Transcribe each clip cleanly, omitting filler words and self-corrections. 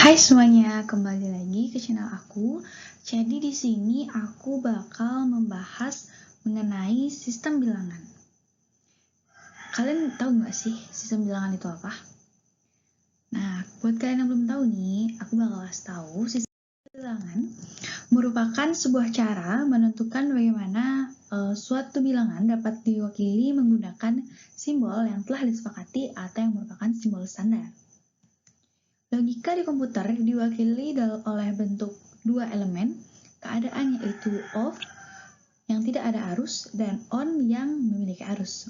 Hai semuanya, kembali lagi ke channel aku. Jadi di sini aku bakal membahas mengenai sistem bilangan. Kalian tahu nggak sih sistem bilangan itu apa? Nah, buat kalian yang belum tahu nih, aku bakal kasih tahu sistem bilangan merupakan sebuah cara menentukan bagaimana suatu bilangan dapat diwakili menggunakan simbol yang telah disepakati atau yang merupakan simbol standar. Logika di komputer diwakili oleh bentuk dua elemen, keadaan yaitu off yang tidak ada arus dan on yang memiliki arus.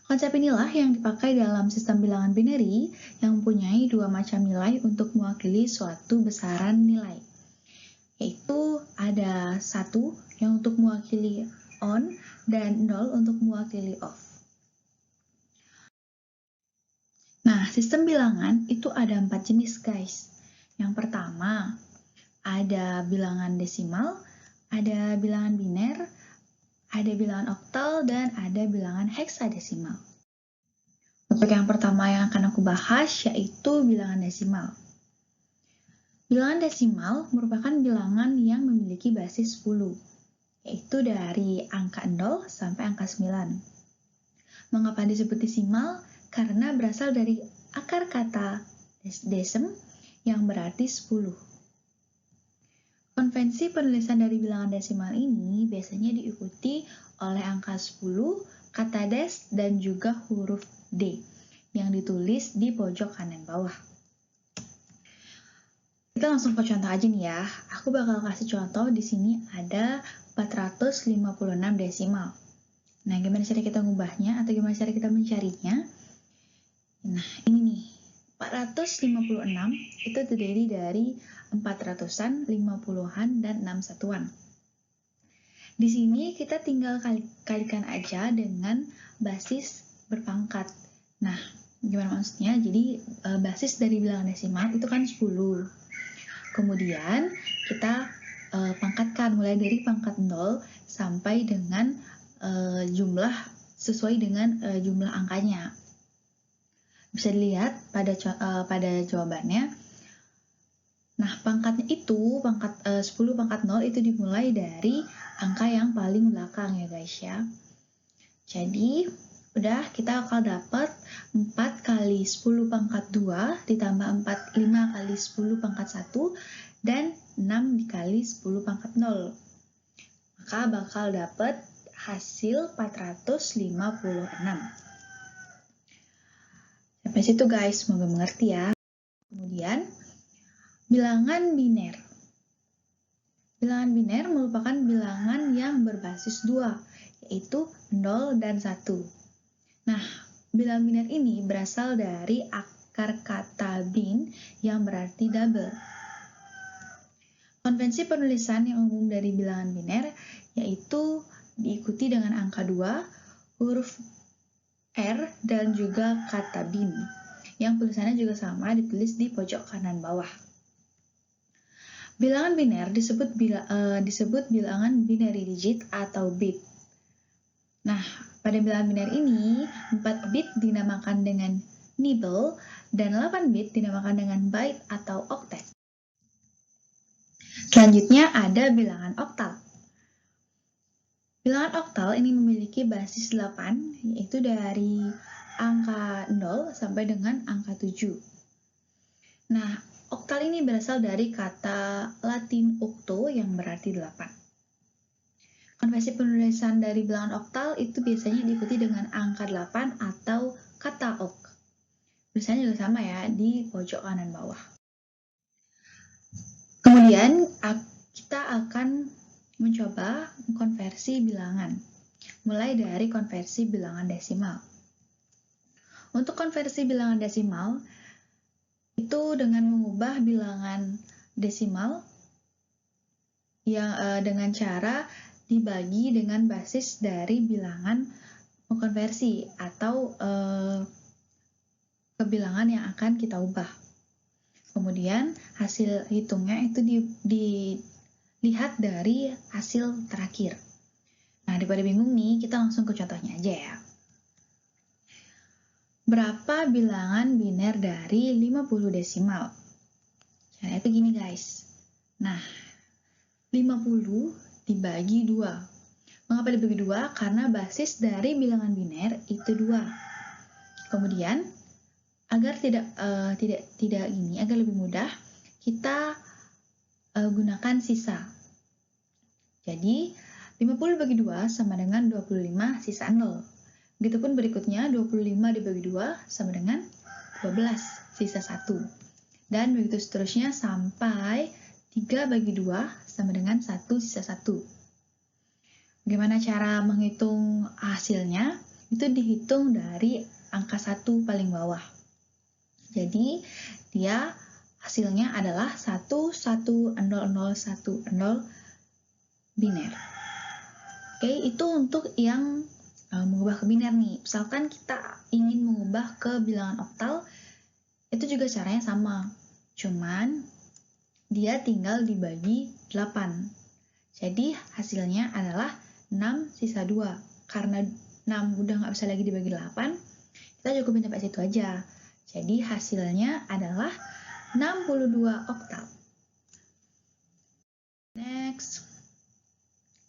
Konsep inilah yang dipakai dalam sistem bilangan binary yang mempunyai dua macam nilai untuk mewakili suatu besaran nilai, yaitu ada 1 yang untuk mewakili on dan 0 untuk mewakili off. Nah, sistem bilangan itu ada 4 jenis, guys. Yang pertama, ada bilangan desimal, ada bilangan biner, ada bilangan oktal, dan ada bilangan heksadesimal. Untuk yang pertama yang akan aku bahas yaitu bilangan desimal. Bilangan desimal merupakan bilangan yang memiliki basis 10, yaitu dari angka 0 sampai angka 9. Mengapa disebut desimal? Karena berasal dari akar kata desem yang berarti 10. Konvensi penulisan dari bilangan desimal ini biasanya diikuti oleh angka 10, kata des, dan juga huruf D yang ditulis di pojok kanan bawah. Kita langsung ke contoh aja nih ya. Aku bakal kasih contoh di sini ada 456 desimal. Nah, gimana cara kita ngubahnya atau gimana cara kita mencarinya? Nah, ini nih. 456 itu terdiri dari 400-an, 50-an, dan 6 satuan. Di sini kita tinggal kalikan aja dengan basis berpangkat. Nah, gimana maksudnya? Jadi, basis dari bilangan desimal itu kan 10. Kemudian, kita pangkatkan mulai dari pangkat 0 sampai dengan jumlah sesuai dengan jumlah angkanya. Bisa dilihat pada jawabannya. Nah, pangkatnya itu, 10 pangkat 0 itu dimulai dari angka yang paling belakang ya guys ya. Jadi, udah kita akan dapat 4 kali 10 pangkat 2 ditambah 5 kali 10 pangkat 1 dan 6 dikali 10 pangkat 0. Maka bakal dapat hasil 456. Sampai situ guys, semoga mengerti ya. Kemudian, bilangan biner. Bilangan biner merupakan bilangan yang berbasis 2, yaitu 0 dan 1. Nah, bilangan biner ini berasal dari akar kata bin yang berarti double. Konvensi penulisan yang umum dari bilangan biner yaitu diikuti dengan angka 2, huruf R, dan juga kata bin, yang tulisannya juga sama ditulis di pojok kanan bawah. Bilangan biner disebut bilangan binary digit atau bit. Nah, pada bilangan biner ini, 4 bit dinamakan dengan nibble dan 8 bit dinamakan dengan byte atau octet. Selanjutnya ada bilangan oktal. Bilangan oktal ini memiliki basis 8, yaitu dari angka 0 sampai dengan angka 7. Nah, oktal ini berasal dari kata Latin octo yang berarti 8. Konvensi penulisan dari bilangan oktal itu biasanya diikuti dengan angka 8 atau kata ok. Tulisannya juga sama ya, di pojok kanan bawah. Kemudian, kita akan mencoba konversi bilangan, mulai dari konversi bilangan desimal. Untuk konversi bilangan desimal, itu dengan mengubah bilangan desimal yang dengan cara dibagi dengan basis dari bilangan konversi atau ke bilangan yang akan kita ubah. Kemudian hasil hitungnya itu dilihat dari hasil terakhir. Nah, daripada bingung nih, kita langsung ke contohnya aja ya. Berapa bilangan biner dari 50 desimal? Caranya itu gini guys. Nah, 50 dibagi 2. Mengapa dibagi 2? Karena basis dari bilangan biner itu 2. Kemudian, agar agar lebih mudah, kita gunakan sisa. Jadi, 50 dibagi 2 sama dengan 25 sisa 0. Begitupun berikutnya, 25 dibagi 2 sama dengan 12 sisa 1. Dan begitu seterusnya sampai 3 bagi 2 sama dengan 1 sisa 1. Bagaimana cara menghitung hasilnya? Itu dihitung dari angka 1 paling bawah. Jadi, dia hasilnya adalah 110010 biner. Oke, itu untuk yang mengubah ke biner nih. Misalkan kita ingin mengubah ke bilangan oktal, itu juga caranya sama. Cuman, dia tinggal dibagi 8. Jadi hasilnya adalah 6 sisa 2. Karena 6 udah nggak bisa lagi dibagi 8, kita cukupin sampai situ aja. Jadi hasilnya adalah 62 oktal. Next,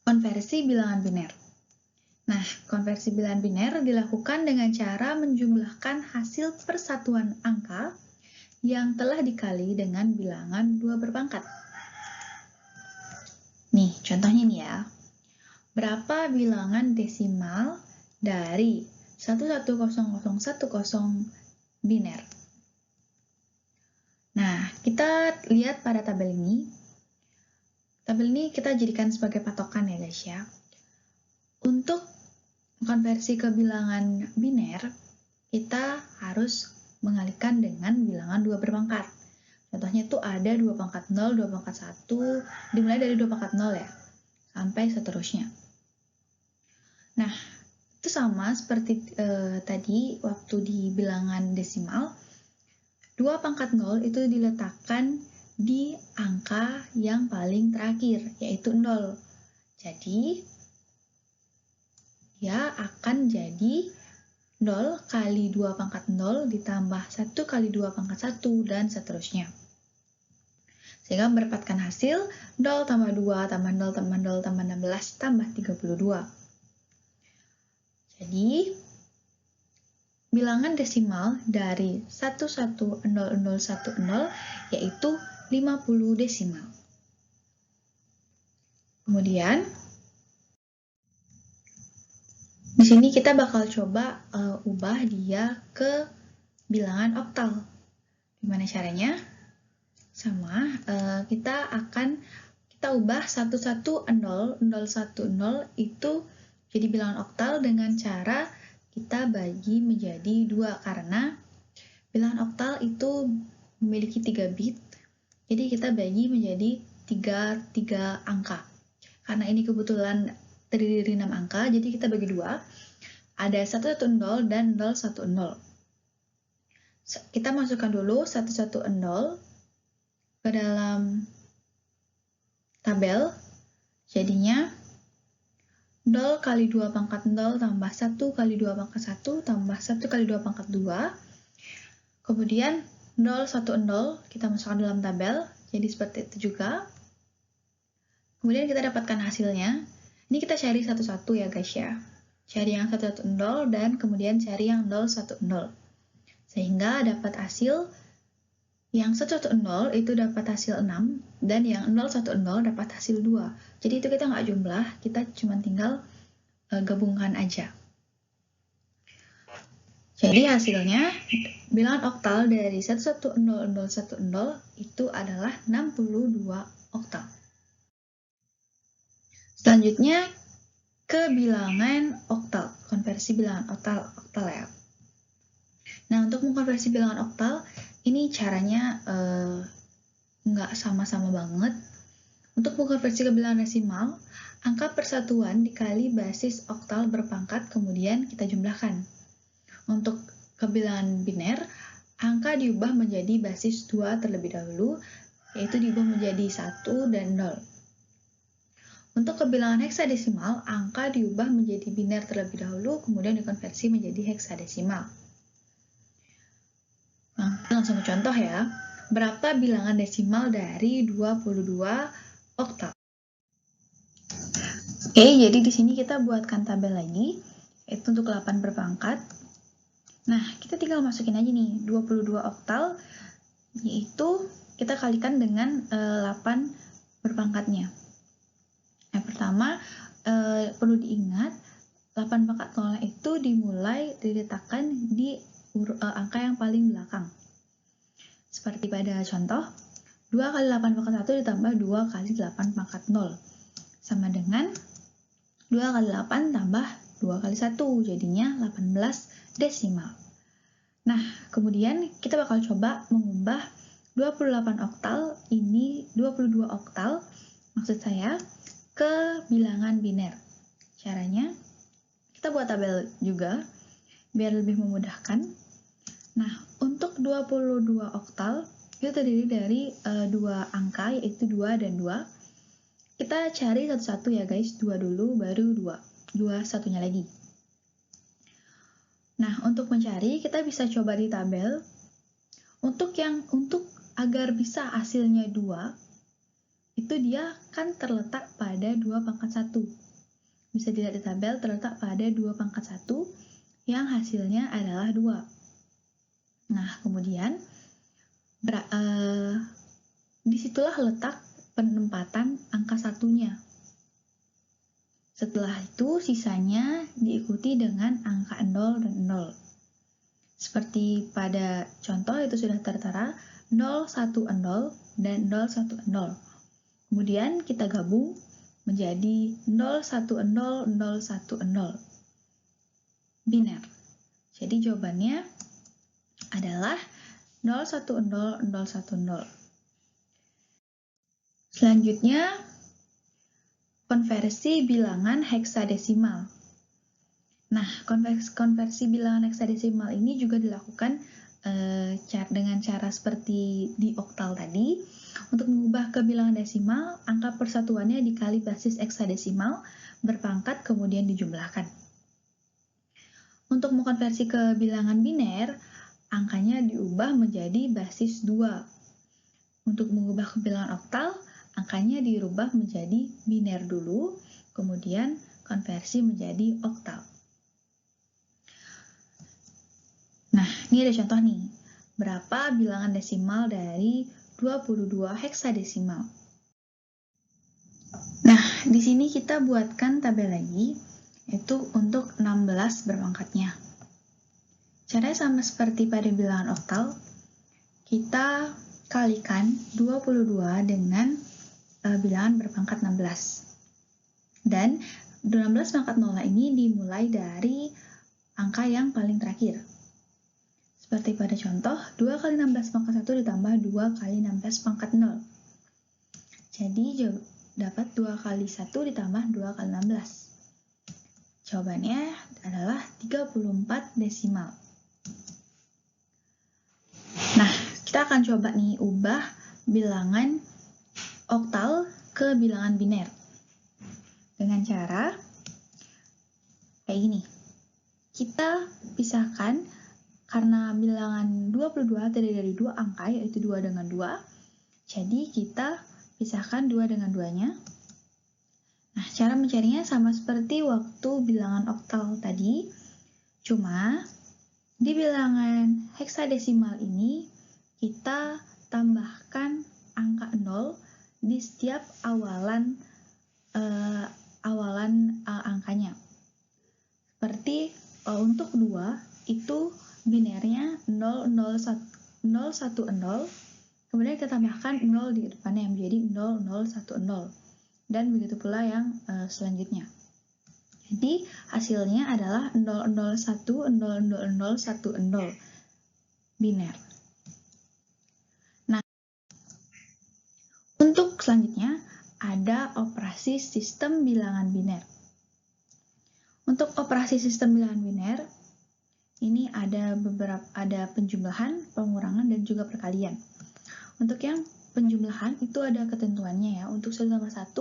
konversi bilangan biner. Nah, konversi bilangan biner dilakukan dengan cara menjumlahkan hasil persatuan angka yang telah dikali dengan bilangan 2 berpangkat. Nih, contohnya nih ya. Berapa bilangan desimal dari 11010 biner? Nah, kita lihat pada tabel ini. Tabel ini kita jadikan sebagai patokan ya guys ya. Untuk konversi ke bilangan biner, kita harus mengalihkan dengan bilangan 2 berpangkat. Contohnya itu ada 2 pangkat 0, 2 pangkat 1, dimulai dari 2 pangkat 0 ya, sampai seterusnya. Nah, itu sama seperti tadi waktu di bilangan desimal, 2 pangkat 0 itu diletakkan di angka yang paling terakhir, yaitu 0. Jadi, dia akan jadi 0 kali 2 pangkat 0 ditambah 1 kali 2 pangkat 1 dan seterusnya. Sehingga mendapatkan hasil 0 tambah 2 tambah 0 tambah 0 tambah 16 tambah 32. Jadi, bilangan desimal dari 110010 yaitu 50 desimal. Kemudian, di sini kita bakal coba ubah dia ke bilangan oktal. Gimana caranya? Sama, kita ubah 110010 itu jadi bilangan oktal dengan cara kita bagi menjadi 2 karena bilangan oktal itu memiliki 3 bit. Jadi kita bagi menjadi 3 angka. Karena ini kebetulan terdiri dari 6 angka, jadi kita bagi 2. Ada 110 dan 010. Kita masukkan dulu 110 ke dalam tabel. Jadinya 0 kali 2 pangkat 0 tambah 1 kali 2 pangkat 1 tambah 1 kali 2 pangkat 2. Kemudian 010 kita masukkan dalam tabel. Jadi seperti itu juga. Kemudian kita dapatkan hasilnya. Ini kita cari satu-satu ya guys ya. Cari yang 110 dan kemudian cari yang 010. Sehingga dapat hasil yang 110 itu dapat hasil 6 dan yang 010 dapat hasil 2. Jadi itu kita nggak jumlah, kita cuma tinggal gabungkan aja. Jadi hasilnya bilangan oktal dari 110010 itu adalah 62 oktal. Selanjutnya ke bilangan oktal, konversi bilangan oktal ya. Nah, untuk mengkonversi bilangan oktal, ini caranya nggak sama-sama banget. Untuk mengkonversi ke bilangan desimal, angka persatuan dikali basis oktal berpangkat, kemudian kita jumlahkan. Untuk ke bilangan biner, angka diubah menjadi basis 2 terlebih dahulu, yaitu diubah menjadi 1 dan 0. Untuk ke bilangan heksadesimal, angka diubah menjadi biner terlebih dahulu, kemudian dikonversi menjadi heksadesimal. Nah, langsung ke contoh ya. berapa bilangan desimal dari 22 oktal. Oke, jadi di sini kita buatkan tabel lagi, itu untuk 8 berpangkat. Nah, kita tinggal masukin aja nih, 22 oktal, yaitu kita kalikan dengan 8 berpangkatnya. Yang pertama, perlu diingat, 8 pangkat 0 itu dimulai diletakkan di angka yang paling belakang. Seperti pada contoh, 2 kali 8 pangkat 1 ditambah 2 kali 8 pangkat 0. Sama dengan 2 kali 8 tambah 2 kali 1, jadinya 18 desimal. Nah, kemudian kita bakal coba mengubah 28 oktal, ini 22 oktal, maksud saya, ke bilangan biner. Caranya, kita buat tabel juga, biar lebih memudahkan. Nah, untuk 22 oktal, itu terdiri dari 2 angka, yaitu 2 dan 2. Kita cari satu-satu ya guys, 2 dulu, baru 2 satunya lagi. Nah, untuk mencari, kita bisa coba di tabel. Untuk agar bisa hasilnya 2, itu dia kan terletak pada 2 pangkat 1. Bisa dilihat di tabel, terletak pada 2 pangkat 1, yang hasilnya adalah 2. Nah, kemudian, disitulah letak penempatan angka satunya. Setelah itu, sisanya diikuti dengan angka 0 dan 0. Seperti pada contoh itu sudah tertera 0, 1, 0, dan 0, 1, 0. Kemudian kita gabung menjadi 0, 1, 0, 0, 1, 0. Biner. Jadi jawabannya adalah 0, 1, 0, 0, 1, 0. Selanjutnya, konversi bilangan heksadesimal. Nah, konversi bilangan heksadesimal ini juga dilakukan dengan cara seperti di oktal tadi. Untuk mengubah ke bilangan desimal, angka persatuannya dikali basis heksadesimal, berpangkat kemudian dijumlahkan. Untuk mengkonversi ke bilangan biner, angkanya diubah menjadi basis 2. Untuk mengubah ke bilangan oktal, angkanya dirubah menjadi biner dulu, kemudian konversi menjadi oktal. Nah, ini ada contoh nih. Berapa bilangan desimal dari 22 heksadesimal? Nah, di sini kita buatkan tabel lagi, yaitu untuk 16 berpangkatnya. Caranya sama seperti pada bilangan oktal, kita kalikan 22 dengan bilangan berpangkat 16. Dan 16 pangkat 0 ini dimulai dari angka yang paling terakhir. Seperti pada contoh, 2 kali 16 pangkat 1 ditambah 2 kali 16 pangkat 0. Jadi, dapat 2 kali 1 ditambah 2 kali 16. Jawabannya adalah 34 desimal. Nah, kita akan coba nih ubah bilangan oktal ke bilangan biner. Dengan cara kayak gini. Kita pisahkan. Karena bilangan 22 terdiri dari 2 angka, yaitu 2 dengan 2, jadi kita pisahkan 2 dengan 2-nya. Nah, cara mencarinya sama seperti waktu bilangan oktal tadi, cuma di bilangan heksadesimal ini, kita tambahkan angka 0 di setiap awalan angkanya. Seperti untuk 2, itu binernya 0, 0, 1, 0, 1, 0, kemudian kita tambahkan 0 di depannya yang menjadi 0, 0, 1, 0, dan begitu pula yang selanjutnya. Jadi hasilnya adalah 0, 0, 1, 0, 0, 0, 1, 0, biner. Nah, untuk selanjutnya ada operasi sistem bilangan biner. Untuk operasi sistem bilangan biner, ini ada penjumlahan, pengurangan, dan juga perkalian. Untuk yang penjumlahan itu ada ketentuannya ya. Untuk 1 tambah 1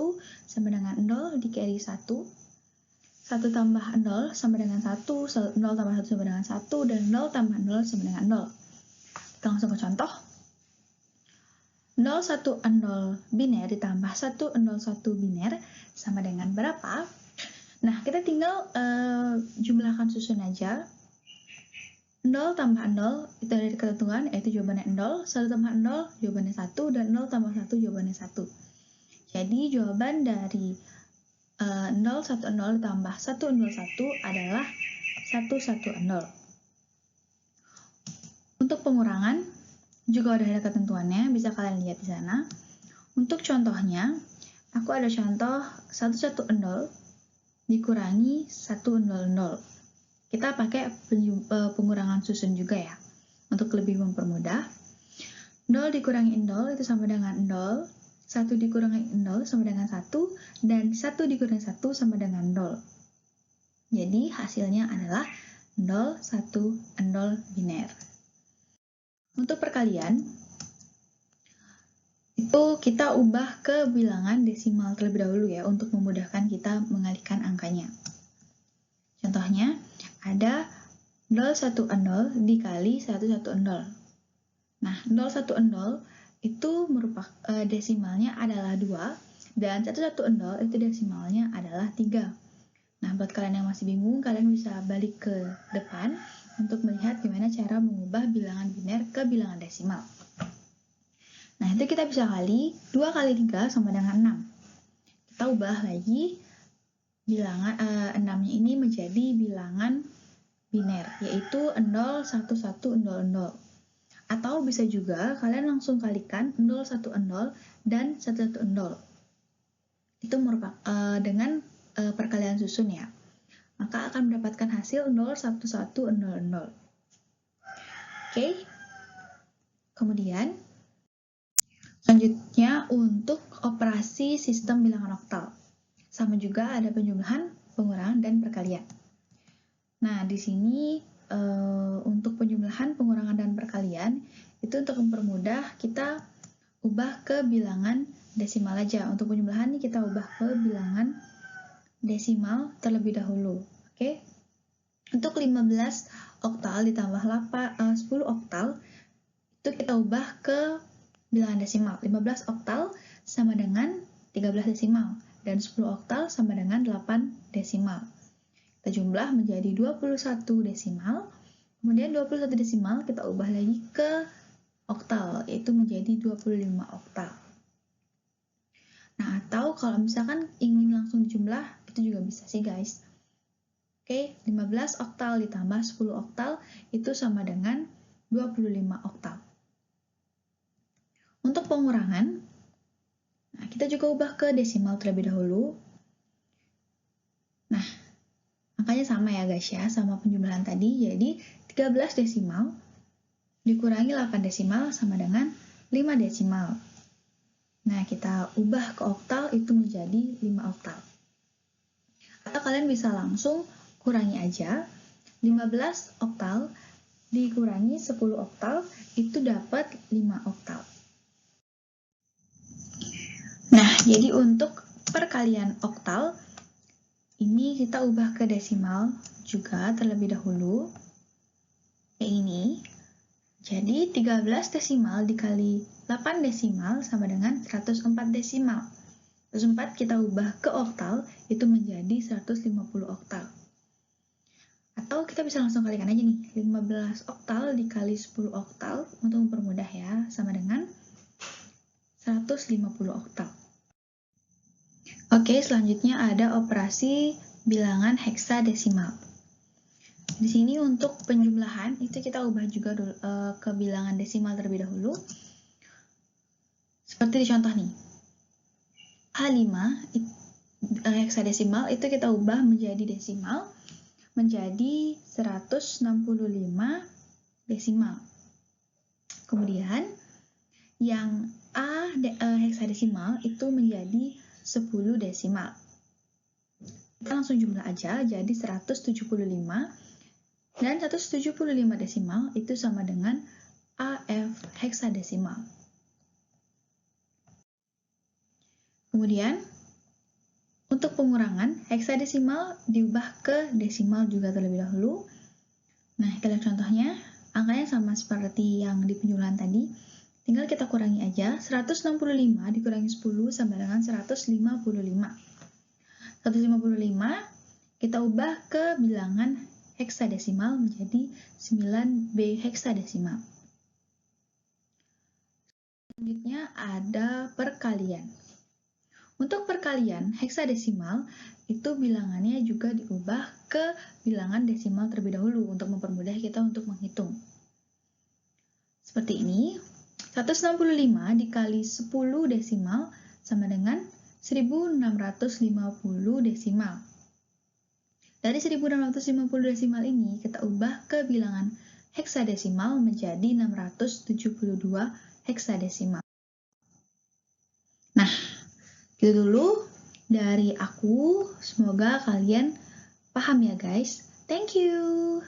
sama dengan 0 di carry 1. 1 tambah 0 sama dengan 1, 0 tambah 1 sama dengan 1, dan 0 tambah 0 sama dengan 0. Kita langsung ke contoh. 010 biner ditambah 101 biner sama dengan berapa? Nah, kita tinggal jumlahkan susun aja. 0 tambah 0 itu ada di ketentuan, yaitu jawabannya 0, 1 tambah 0 jawabannya 1, dan 0 tambah 1 jawabannya 1. Jadi jawaban dari 010 ditambah 101 adalah 110. Untuk pengurangan juga udah ada ketentuannya, bisa kalian lihat di sana. Untuk contohnya, aku ada contoh 110 dikurangi 100. Kita pakai pengurangan susun juga ya, untuk lebih mempermudah. 0 dikurangi 0 itu sama dengan 0, 1 dikurangi 0 sama dengan 1, dan 1 dikurangi 1 sama dengan 0. Jadi hasilnya adalah 010 biner. Untuk perkalian, itu kita ubah ke bilangan desimal terlebih dahulu ya, untuk memudahkan kita mengalihkan angkanya. Contohnya, ada 010 dikali 110. Nah, 010 itu merupakan desimalnya adalah 2, dan 110 itu desimalnya adalah 3. Nah, buat kalian yang masih bingung, kalian bisa balik ke depan untuk melihat gimana cara mengubah bilangan biner ke bilangan desimal. Nah, itu kita bisa kali 2 kali 3 sama dengan 6. Kita ubah lagi bilangan 6-nya ini menjadi bilangan biner, yaitu 01100. Atau bisa juga kalian langsung kalikan 010 dan 110. Itu merupakan dengan perkalian susun ya. Maka akan mendapatkan hasil 01100. Oke. Kemudian selanjutnya untuk operasi sistem bilangan oktal. Sama juga ada penjumlahan, pengurangan, dan perkalian. Nah, di sini untuk penjumlahan, pengurangan, dan perkalian itu untuk mempermudah kita ubah ke bilangan desimal aja. Untuk penjumlahan ini kita ubah ke bilangan desimal terlebih dahulu. Oke. Untuk 15 oktal ditambah 10 oktal itu kita ubah ke bilangan desimal. 15 oktal sama dengan 13 desimal dan 10 oktal sama dengan 8 desimal. Kita jumlah menjadi 21 desimal. Kemudian 21 desimal kita ubah lagi ke oktal, yaitu menjadi 25 oktal. Nah, atau kalau misalkan ingin langsung jumlah, itu juga bisa sih guys. Oke, 15 oktal ditambah 10 oktal itu sama dengan 25 oktal. Untuk pengurangan, nah kita juga ubah ke desimal terlebih dahulu. Nah, angkanya sama ya guys ya, sama penjumlahan tadi. Jadi 13 desimal dikurangi 8 desimal sama dengan 5 desimal. Nah, kita ubah ke oktal itu menjadi 5 oktal. Atau kalian bisa langsung kurangi aja. 15 oktal dikurangi 10 oktal itu dapat 5 oktal. Nah, jadi untuk perkalian oktal ini kita ubah ke desimal juga terlebih dahulu. Kayak ini. Jadi 13 desimal dikali 8 desimal sama dengan 104 desimal. 104 kita ubah ke oktal itu menjadi 150 oktal. Atau kita bisa langsung kalikan aja nih, 15 oktal dikali 10 oktal untuk mempermudah ya, sama dengan 150 oktal. Oke, selanjutnya ada operasi bilangan heksadesimal. Di sini untuk penjumlahan itu kita ubah juga ke bilangan desimal terlebih dahulu. Seperti di contoh nih. A5 heksadesimal itu kita ubah menjadi desimal menjadi 165 desimal. Kemudian yang A heksadesimal itu menjadi 10 desimal. Kita langsung jumlah aja, jadi 175 dan 175 desimal itu sama dengan AF heksadesimal. Kemudian untuk pengurangan, heksadesimal diubah ke desimal juga terlebih dahulu. Nah, kita lihat contohnya, angkanya sama seperti yang di penjumlahan tadi, tinggal kita kurangi aja. 165 dikurangi 10 sama dengan 155. 155 kita ubah ke bilangan heksadesimal menjadi 9B heksadesimal. Selanjutnya ada perkalian. Untuk perkalian heksadesimal, itu bilangannya juga diubah ke bilangan desimal terlebih dahulu untuk mempermudah kita untuk menghitung. Seperti ini, 165 dikali 10 desimal sama dengan 1650 desimal. Dari 1650 desimal ini, kita ubah ke bilangan heksadesimal menjadi 672 heksadesimal. Nah, gitu dulu dari aku. Semoga kalian paham ya guys. Thank you.